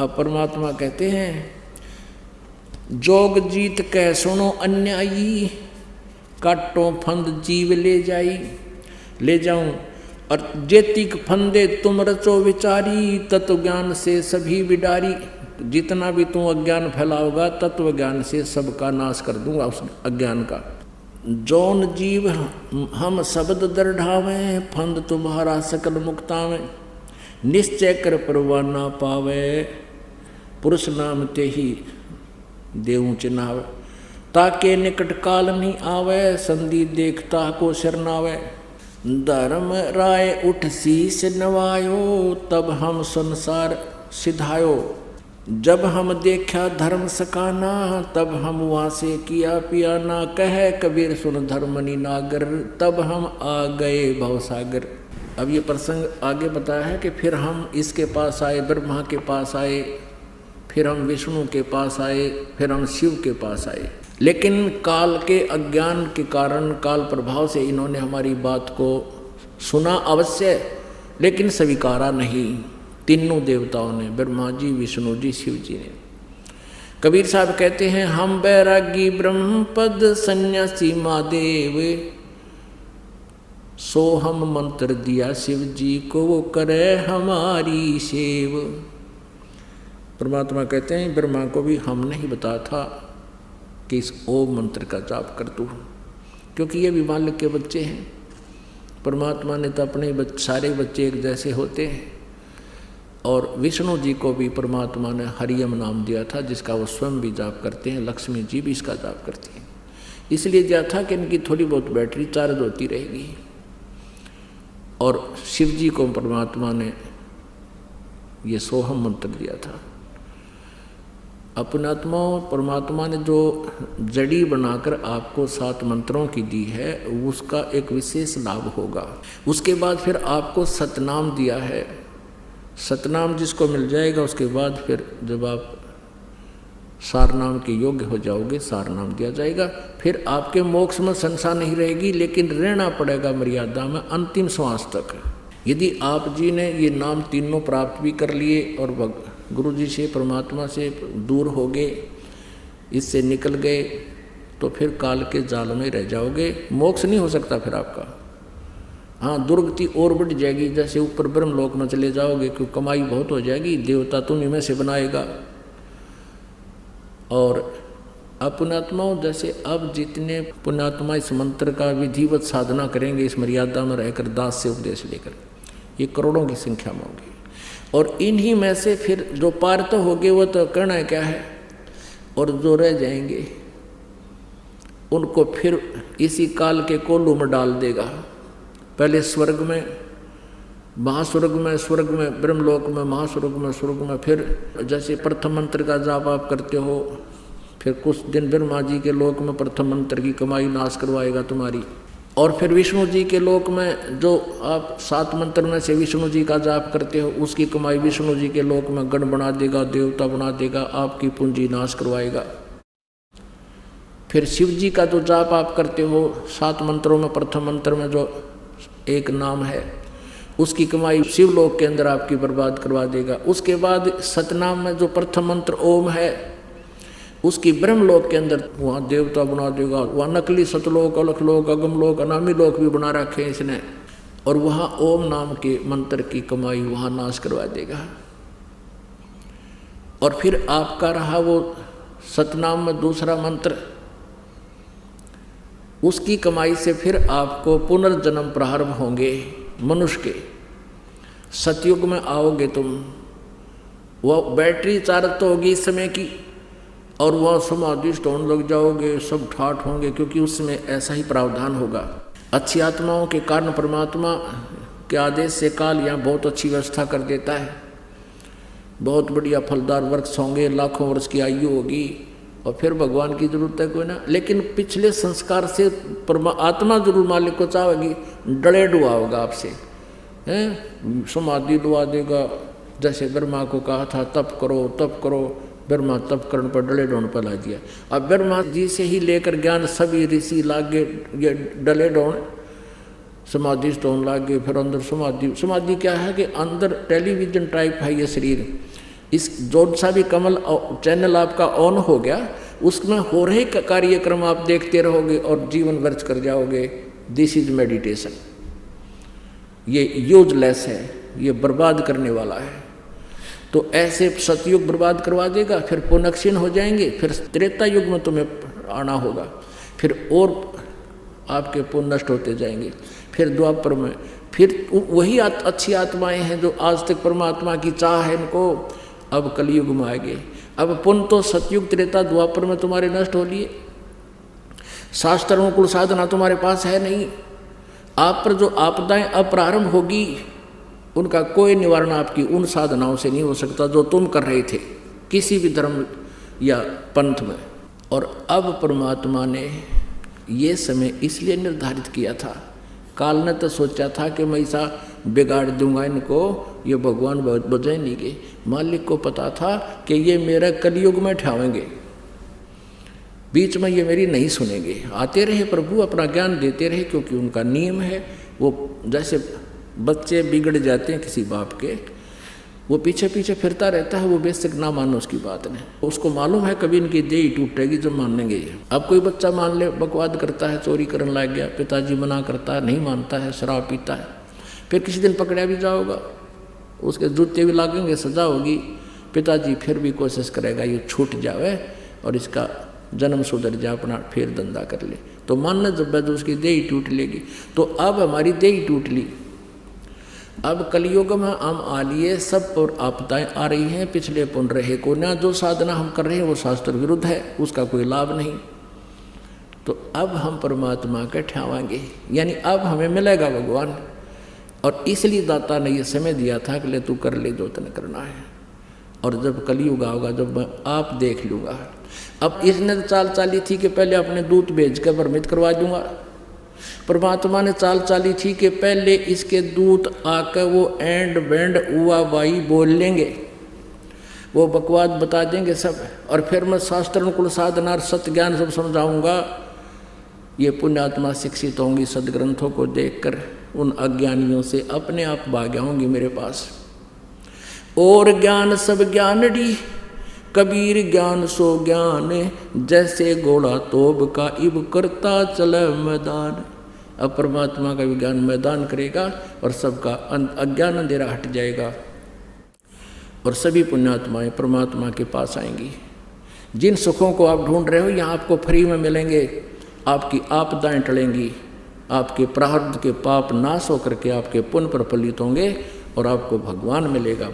अब परमात्मा कहते हैं जोग जीत कह सुनो अन्यायी, काटो फंद जीव ले जाई, ले जाऊं और जेतिक फंदे तुम रचो विचारी, तत्व ज्ञान से सभी बिडारी। जितना भी तुम अज्ञान फैलाओगा तत्व ज्ञान से सबका नाश कर दूंगा उस अज्ञान का। जौन जीव हम शब्द दृढ़ावे, फंद तुम्हारा सकल मुक्तावे, निश्चय कर परवाह ना पावे, पुरुष नाम ते ही देऊं चिन्हावे, ताके निकट काल नहीं आवे, संधि देखता को शरणावे। धर्म राय उठ शीस नवायो, तब हम संसार सिधायो, जब हम देखा धर्म सकाना, तब हम वहाँ से किया पियाना। कहे कबीर सुन धर्मनि नागर, तब हम आ गए भवसागर। अब ये प्रसंग आगे बताया है कि फिर हम इसके पास आए, ब्रह्मा के पास आए, फिर हम विष्णु के पास आए, फिर हम शिव के पास आए। लेकिन काल के अज्ञान के कारण, काल प्रभाव से इन्होंने हमारी बात को सुना अवश्य, लेकिन स्वीकारा नहीं। तीनों देवताओं ने, ब्रह्मा जी, विष्णु जी, शिव जी ने। कबीर साहब कहते हैं हम बैरागी ब्रह्मपद सन्यासी महादेव, सो हम मंत्र दिया शिव जी को, वो करे हमारी सेव। परमात्मा कहते हैं ब्रह्मा को भी हमने ही बताया था कि इस ओम मंत्र का जाप कर तू, क्योंकि ये भी मालिक के बच्चे हैं। परमात्मा ने तो अपने सारे बच्चे एक जैसे होते हैं। और विष्णु जी को भी परमात्मा ने हरियम नाम दिया था, जिसका वो स्वयं भी जाप करते हैं। लक्ष्मी जी भी इसका जाप करती हैं। इसलिए दिया था कि इनकी थोड़ी बहुत बैटरी चार्ज होती रहेगी। और शिव जी को परमात्मा ने ये सोहम मंत्र दिया था। अपनात्मा परमात्मा ने जो जड़ी बनाकर आपको 7 मंत्रों की दी है, उसका एक विशेष लाभ होगा। उसके बाद फिर आपको सतनाम दिया है। सतनाम जिसको मिल जाएगा, उसके बाद फिर जब आप सारनाम के योग्य हो जाओगे, सारनाम दिया जाएगा। फिर आपके मोक्ष में संशय नहीं रहेगी, लेकिन रहना पड़ेगा मर्यादा में अंतिम श्वास तक। यदि आप जी ने ये नाम तीनों प्राप्त भी कर लिए और गुरु जी से, परमात्मा से दूर हो गए, इससे निकल गए, तो फिर काल के जाल में रह जाओगे। मोक्ष नहीं हो सकता फिर आपका। हाँ, दुर्गति और बढ़ जाएगी। जैसे ऊपर ब्रह्मलोक में चले जाओगे, क्योंकि कमाई बहुत हो जाएगी, देवता तुम्हीं में से बनाएगा। और अपुण्यात्माओं, जैसे अब जितने पुण्यात्मा इस मंत्र का विधिवत साधना करेंगे, इस मर्यादा में रहकर दास से उपदेश लेकर, ये करोड़ों की संख्या में होगी। और इन्हीं में से फिर जो पार तो होंगे वो तो करना क्या है, और जो रह जाएंगे उनको फिर इसी काल के कोल्हू में डाल देगा। पहले स्वर्ग में, महास्वर्ग में, स्वर्ग में, ब्रह्मलोक में, महास्वर्ग में, स्वर्ग में। फिर जैसे प्रथम मंत्र का जाप आप करते हो, फिर कुछ दिन ब्रह्मा जी के लोक में प्रथम मंत्र की कमाई नाश करवाएगा तुम्हारी। और फिर विष्णु जी के लोक में जो आप 7 मंत्र में से विष्णु जी का जाप करते हो, उसकी कमाई विष्णु जी के लोक में गण बना देगा, देवता बना देगा, आपकी पूंजी नाश करवाएगा। फिर शिव जी का जो जाप आप करते हो 7 मंत्रों में, प्रथम मंत्र में जो एक नाम है, उसकी कमाई शिवलोक के अंदर आपकी बर्बाद करवा देगा। उसके बाद सतनाम में जो प्रथम मंत्र ओम है, उसकी ब्रह्मलोक के अंदर वहाँ देवता बना देगा। वहाँ नकली सतलोक, अलखलोक, अगमलोक, अनामी लोक भी बना रखे हैं इसने, और वहाँ ओम नाम के मंत्र की कमाई वहाँ नाश करवा देगा। और फिर आपका रहा वो सतनाम में दूसरा मंत्र, उसकी कमाई से फिर आपको पुनर्जन्म प्रारंभ होंगे मनुष्य के। सतयुग में आओगे तुम, वह बैटरी चार्ज तो होगी इस समय की, और वह समाधिष्ट होने लग जाओगे, सब ठाठ होंगे, क्योंकि उसमें ऐसा ही प्रावधान होगा। अच्छी आत्माओं के कारण परमात्मा के आदेश से काल यहाँ बहुत अच्छी व्यवस्था कर देता है। बहुत बढ़िया फलदार वृक्ष होंगे, लाखों वर्ष की आयु होगी, और फिर भगवान की जरूरत है कोई ना। लेकिन पिछले संस्कार से आत्मा जरूर मालिक को चाहेगी, डले डुआ होगा आपसे, हैं, समाधि डुआ देगा। जैसे ब्रह्मा को कहा था तप करो तप करो, ब्रह्मा तप करने पर डले डोन पर ला दिया। अब ब्रह्मा जी से ही लेकर ज्ञान सभी ऋषि लागे, ये डले डोन समाधि स्टोन लागे। फिर अंदर समाधि, समाधि क्या है कि अंदर टेलीविजन टाइप है ये शरीर, इस जो सा भी कमल चैनल आपका ऑन हो गया, उसमें हो रहे कार्यक्रम आप देखते रहोगे और जीवन व्यर्थ कर जाओगे। This is meditation. ये यूजलेस है, ये बर्बाद करने वाला है। तो ऐसे सतयुग बर्बाद करवा देगा, फिर पुनः क्षीण हो जाएंगे, फिर त्रेता युग में तुम्हें आना होगा, फिर और आपके पुण्य नष्ट होते जाएंगे, फिर द्वापर में फिर वही अच्छी आत्माएं हैं जो आज तक परमात्मा की चाह है इनको, अब कलयुग में आएंगे। अब पुण्य तो सतयुग त्रेता द्वापर में तुम्हारे नष्ट हो लिए। शास्त्र अनुकूल साधना तुम्हारे पास है नहीं। आप पर जो आपदाएं अब प्रारंभ होगी उनका कोई निवारण आपकी उन साधनाओं से नहीं हो सकता जो तुम कर रहे थे किसी भी धर्म या पंथ में। और अब परमात्मा ने ये समय इसलिए निर्धारित किया था, काल ने तो सोचा था कि मैं ऐसा बिगाड़ दूंगा इनको, ये भगवान बजाय नहीं गए। मालिक को पता था कि ये मेरा कलयुग में ठावेंगे, बीच में ये मेरी नहीं सुनेंगे। आते रहे प्रभु, अपना ज्ञान देते रहे, क्योंकि उनका नियम है। वो जैसे बच्चे बिगड़ जाते हैं किसी बाप के, वो पीछे पीछे फिरता रहता है, वो बेशक ना मानो उसकी बात नहीं, उसको मालूम है कभी इनकी देह टूटेगी जब मानेंगे ये। अब कोई बच्चा मान ले बकवाद करता है, चोरी करने लग गया, पिताजी मना करता है, नहीं मानता है, शराब पीता है, फिर किसी दिन पकड़ा भी जाओगा, उसके जूते भी लागेंगे, सजा होगी, पिताजी फिर भी कोशिश करेगा ये छूट जावे और इसका जन्म सुधर जाए, अपना फिर धंधा कर ले। तो मानना जब है तो उसकी देह टूट लेगी। तो अब हमारी देह टूट ली, अब कलयुग में हम आ लिए, सब पर आपदाएं आ रही हैं। पिछले पुण्य रहे को ना, जो साधना हम कर रहे हैं वो शास्त्र विरुद्ध है, उसका कोई लाभ नहीं। तो अब हम परमात्मा के ठावाएंगे, यानी अब हमें मिलेगा भगवान। और इसलिए दाता ने ये समय दिया था कि ले तू कर ले जो तने करना है, और जब कलयुग आओगा जब मैं आप देख लूँगा। अब इसने चाल चाली थी कि पहले अपने दूत भेज कर भ्रमित करवा दूंगा। परमात्मा ने चाल चाली थी कि पहले इसके दूत आकर वो एंड बैंड हुआ वाई बोल लेंगे, वो बकवाद बता देंगे सब, और फिर मैं शास्त्र अनुकूल साधना और सत्य ज्ञान सब समझाऊंगा। ये पुण्यात्मा शिक्षित होंगी, सदग्रंथों को देखकर उन अज्ञानियों से अपने आप भाग आऊंगी मेरे पास। और ज्ञान सब ज्ञानड़ी, कबीर ज्ञान सो ज्ञान, जैसे घोड़ा तोब का इब करता चले मैदान। अब परमात्मा का भी ज्ञान मैदान करेगा और सबका अज्ञान अंधेरा हट जाएगा और सभी पुण्यात्माएं परमात्मा के पास आएंगी। जिन सुखों को आप ढूंढ रहे हो यहाँ आपको फ्री में मिलेंगे। आपकी आपदाएं टलेंगी, आपके प्रारब्ध के पाप नाश होकर के आपके पुण्य प्रफुल्लित होंगे और आपको भगवान मिलेगा।